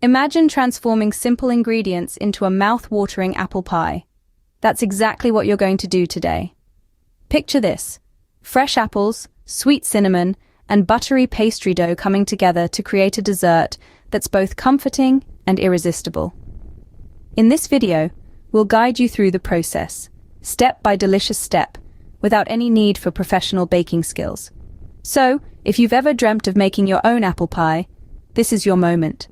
Imagine transforming simple ingredients into a mouth-watering apple pie. That's exactly what you're going to do today. Picture this: fresh apples, sweet cinnamon, and buttery pastry dough coming together to create a dessert that's both comforting and irresistible. In this video, we'll guide you through the process, step by delicious step, without any need for professional baking skills. So, if you've ever dreamt of making your own apple pie, this is your moment.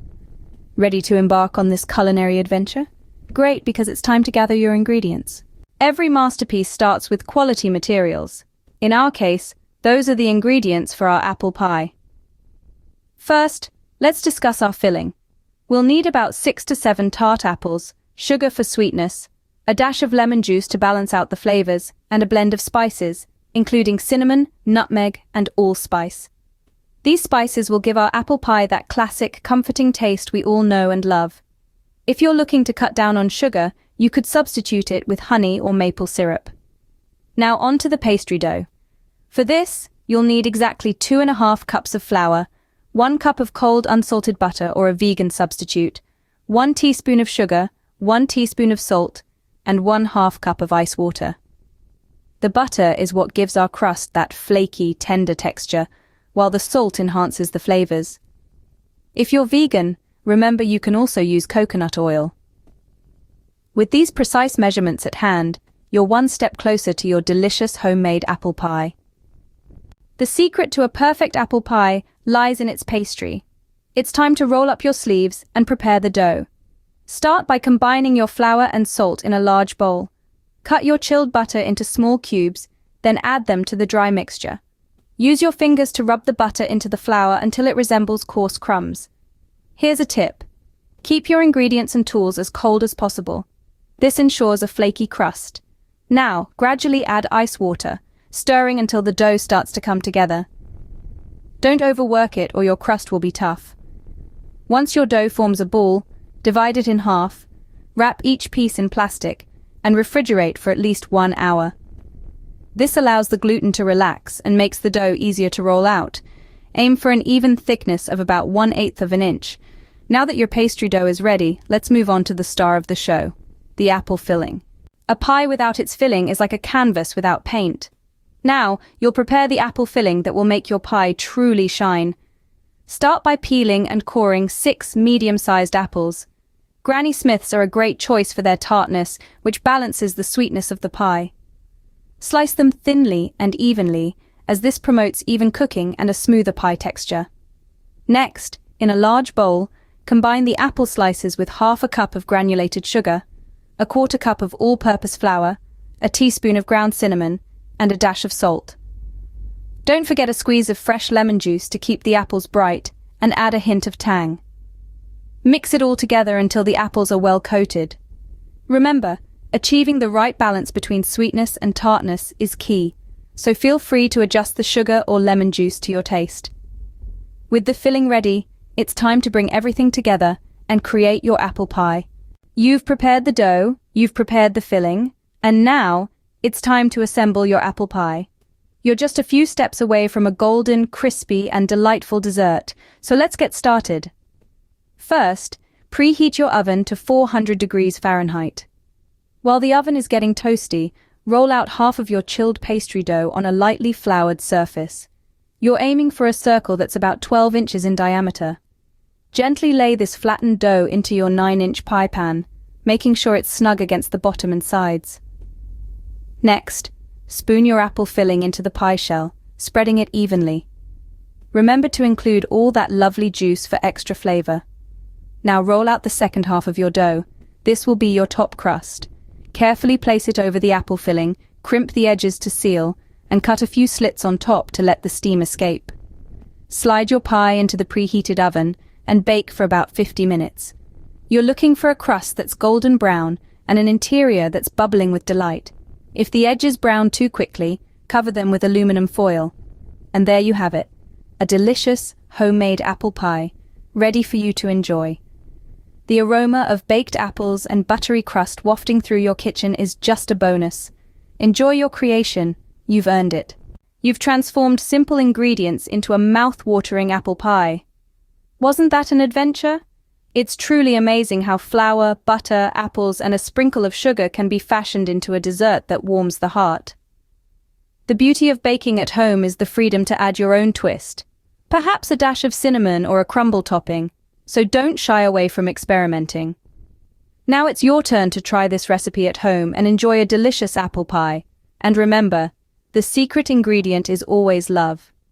Ready to embark on this culinary adventure? Great, because it's time to gather your ingredients. Every masterpiece starts with quality materials. In our case, those are the ingredients for our apple pie. First, let's discuss our filling. We'll need about 6 to 7 tart apples, sugar for sweetness, a dash of lemon juice to balance out the flavors, and a blend of spices, including cinnamon, nutmeg, and allspice. These spices will give our apple pie that classic, comforting taste we all know and love. If you're looking to cut down on sugar, you could substitute it with honey or maple syrup. Now on to the pastry dough. For this, you'll need exactly 2½ cups of flour, 1 cup of cold unsalted butter or a vegan substitute, 1 teaspoon of sugar, 1 teaspoon of salt, and 1/2 cup of ice water. The butter is what gives our crust that flaky, tender texture, while the salt enhances the flavors. If you're vegan, remember you can also use coconut oil. With these precise measurements at hand, you're one step closer to your delicious homemade apple pie. The secret to a perfect apple pie lies in its pastry. It's time to roll up your sleeves and prepare the dough. Start by combining your flour and salt in a large bowl. Cut your chilled butter into small cubes, then add them to the dry mixture. Use your fingers to rub the butter into the flour until it resembles coarse crumbs. Here's a tip: keep your ingredients and tools as cold as possible. This ensures a flaky crust. Now, gradually add ice water, stirring until the dough starts to come together. Don't overwork it or your crust will be tough. Once your dough forms a ball, divide it in half, wrap each piece in plastic, and refrigerate for at least 1 hour. This allows the gluten to relax and makes the dough easier to roll out. Aim for an even thickness of about 1/8 of an inch. Now that your pastry dough is ready, let's move on to the star of the show, the apple filling. A pie without its filling is like a canvas without paint. Now, you'll prepare the apple filling that will make your pie truly shine. Start by peeling and coring 6 medium-sized apples. Granny Smiths are a great choice for their tartness, which balances the sweetness of the pie. Slice them thinly and evenly, as this promotes even cooking and a smoother pie texture. Next, in a large bowl, combine the apple slices with 1/2 cup of granulated sugar, 1/4 cup of all-purpose flour, a teaspoon of ground cinnamon, and a dash of salt. Don't forget a squeeze of fresh lemon juice to keep the apples bright and add a hint of tang. Mix it all together until the apples are well coated. Remember, achieving the right balance between sweetness and tartness is key, so feel free to adjust the sugar or lemon juice to your taste. With the filling ready, it's time to bring everything together and create your apple pie. You've prepared the dough, you've prepared the filling, and now it's time to assemble your apple pie. You're just a few steps away from a golden, crispy, and delightful dessert, so let's get started. First, preheat your oven to 400 degrees Fahrenheit. While the oven is getting toasty, roll out half of your chilled pastry dough on a lightly floured surface. You're aiming for a circle that's about 12 inches in diameter. Gently lay this flattened dough into your 9-inch pie pan, making sure it's snug against the bottom and sides. Next, spoon your apple filling into the pie shell, spreading it evenly. Remember to include all that lovely juice for extra flavor. Now roll out the second half of your dough. This will be your top crust. Carefully place it over the apple filling, crimp the edges to seal, and cut a few slits on top to let the steam escape. Slide your pie into the preheated oven and bake for about 50 minutes. You're looking for a crust that's golden brown and an interior that's bubbling with delight. If the edges brown too quickly, cover them with aluminum foil. And there you have it, a delicious, homemade apple pie, ready for you to enjoy. The aroma of baked apples and buttery crust wafting through your kitchen is just a bonus. Enjoy your creation. You've earned it. You've transformed simple ingredients into a mouth-watering apple pie. Wasn't that an adventure? It's truly amazing how flour, butter, apples, and a sprinkle of sugar can be fashioned into a dessert that warms the heart. The beauty of baking at home is the freedom to add your own twist, perhaps a dash of cinnamon or a crumble topping, so don't shy away from experimenting. Now it's your turn to try this recipe at home and enjoy a delicious apple pie. And remember, the secret ingredient is always love.